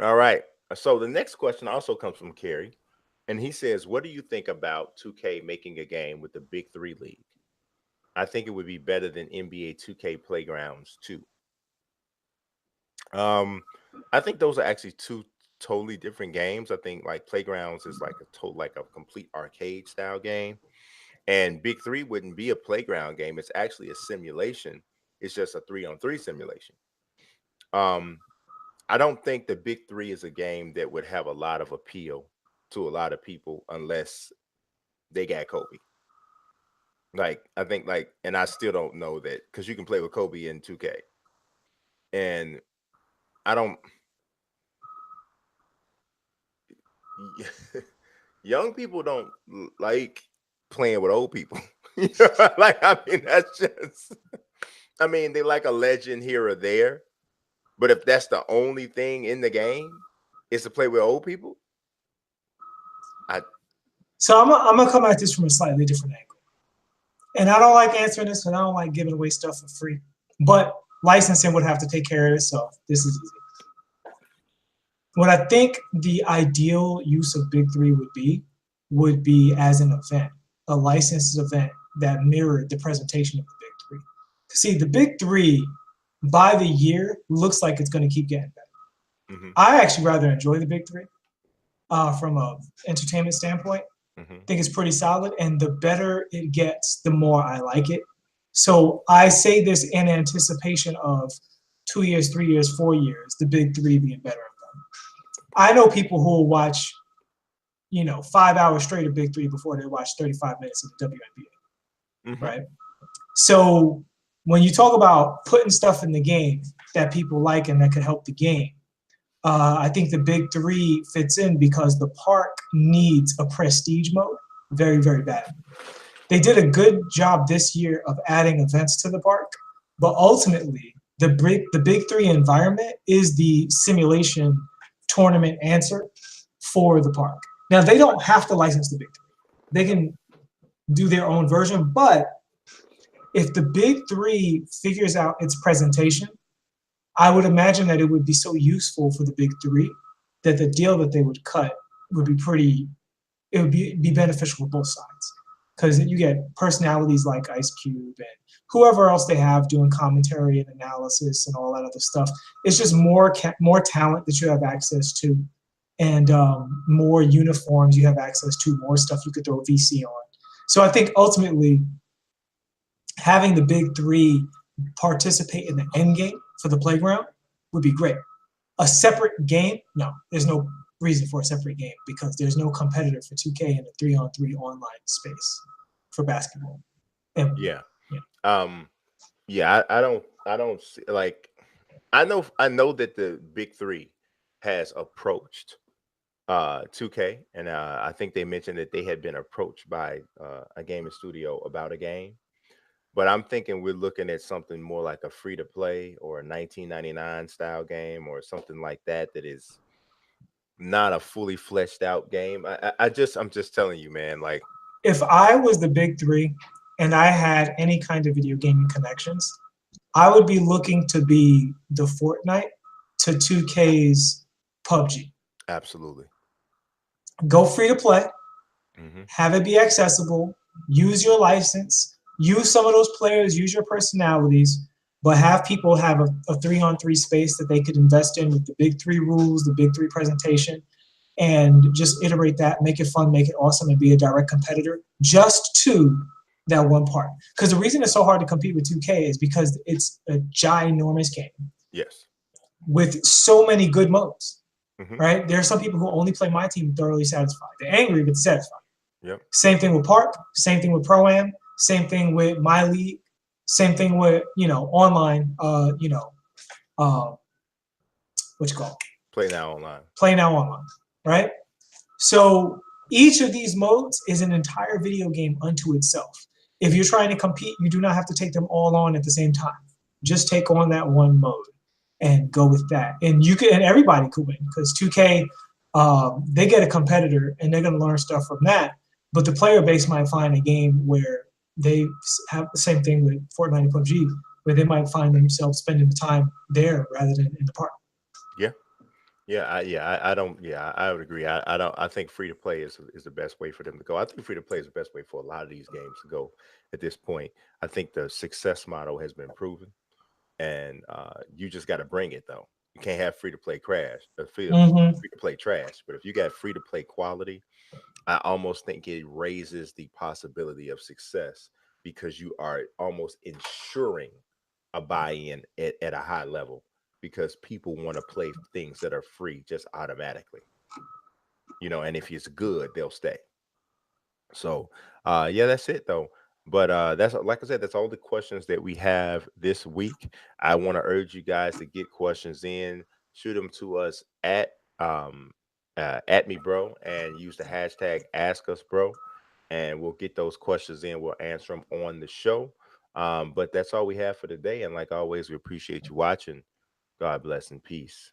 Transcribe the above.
All right. So the next question also comes from Kerry, and he says, "What do you think about 2K making a game with the Big Three League? I think it would be better than NBA 2K Playgrounds too." Um, I think those are actually two totally different games. I think like Playgrounds is like like a complete arcade style game, and Big Three wouldn't be a playground game. It's actually a simulation. It's just a 3-on-3 simulation. Um, I don't think the Big Three is a game that would have a lot of appeal to a lot of people unless they got Kobe. Like I think and I still don't know that because you can play with Kobe in 2K, and I don't. Young people don't like playing with old people. You know, like I mean, that's just. I mean, they like a legend here or there, but if that's the only thing in the game is to play with old people, I So I'm gonna come at this from a slightly different angle. And I don't like answering this, and I don't like giving away stuff for free. But licensing would have to take care of itself. This is easy. What I think the ideal use of Big Three would be as an event, a licensed event that mirrored the presentation of the Big Three. See, the Big Three by the year looks like it's going to keep getting better. mm-hmm, I actually rather enjoy the Big Three from a entertainment standpoint. mm-hmm. I think it's pretty solid, and the better it gets, the more I like it. So I say this in anticipation of 2 years, 3 years, 4 years, the Big Three being better. I know people who will watch, 5 hours straight of Big Three before they watch 35 minutes of the WNBA, Mm-hmm. right? So when you talk about putting stuff in the game that people like and that could help the game, I think the Big Three fits in because the park needs a prestige mode very, very bad. They did a good job this year of adding events to the park, but ultimately the Big Three environment is the simulation tournament answer for the park. Now they don't have to license the Big Three; they can do their own version. But if the Big Three figures out its presentation, I would imagine that it would be so useful for the Big Three that the deal that they would cut would be pretty. It would be beneficial for both sides because you get personalities like Ice Cube and whoever else they have doing commentary and analysis and all that other stuff. It's just more talent that you have access to, and more uniforms you have access to, more stuff you could throw VC on. So I think ultimately having the Big Three participate in the end game for the playground would be great. A separate game? No, there's no reason for a separate game because there's no competitor for 2K in a 3-on-3 online space for basketball. And, Yeah. yeah. Yeah, I don't see, like I know that the Big Three has approached 2K, and I think they mentioned that they had been approached by a gaming studio about a game. But I'm thinking we're looking at something more like a free to play or a 1999 style game or something like that that is not a fully fleshed out game. I'm just telling you, man. Like, If I was the Big Three and I had any kind of video gaming connections, I would be looking to be the Fortnite to 2K's PUBG. absolutely. Go free to play, Hmm. have it be accessible, use your license, use some of those players, use your personalities, but have people have a 3-on-3 space that they could invest in with the Big Three rules, the Big Three presentation, and just iterate that, make it fun, make it awesome, and be a direct competitor just to that one part. Because the reason it's so hard to compete with 2K is because it's a ginormous game Yes. with so many good modes, Hmm. right? There are some people who only play my team thoroughly satisfied. They're angry, but satisfied. Yep. Same thing with Park, same thing with Pro-Am, same thing with My League, same thing with, online, uh, what you call it? Play now online. Play Now Online, right? So each of these modes is an entire video game unto itself. If you're trying to compete, you do not have to take them all on at the same time. Just take on that one mode and go with that. And everybody could win because 2K, they get a competitor and they're going to learn stuff from that. But the player base might find a game where they have the same thing with Fortnite and PUBG, where they might find themselves spending the time there rather than in the park. Yeah. I don't. Yeah, I would agree. I don't. I think free to play is the best way for them to go. I think free to play is the best way for a lot of these games to go at this point. I think the success model has been proven, and you just got to bring it though. You can't have free to play crash, Hmm. free to play trash. But if you got free to play quality, I almost think it raises the possibility of success because you are almost ensuring a buy-in at a high level because people want to play things that are free just automatically, and if it's good, they'll stay. So, yeah, that's it though. But that's like I said, that's all the questions that we have this week. I want to urge you guys to get questions in, shoot them to us at me, bro, and use the hashtag Ask Us, bro, and we'll get those questions in. We'll answer them on the show. But that's all we have for today. And like always, we appreciate you watching. God bless and peace.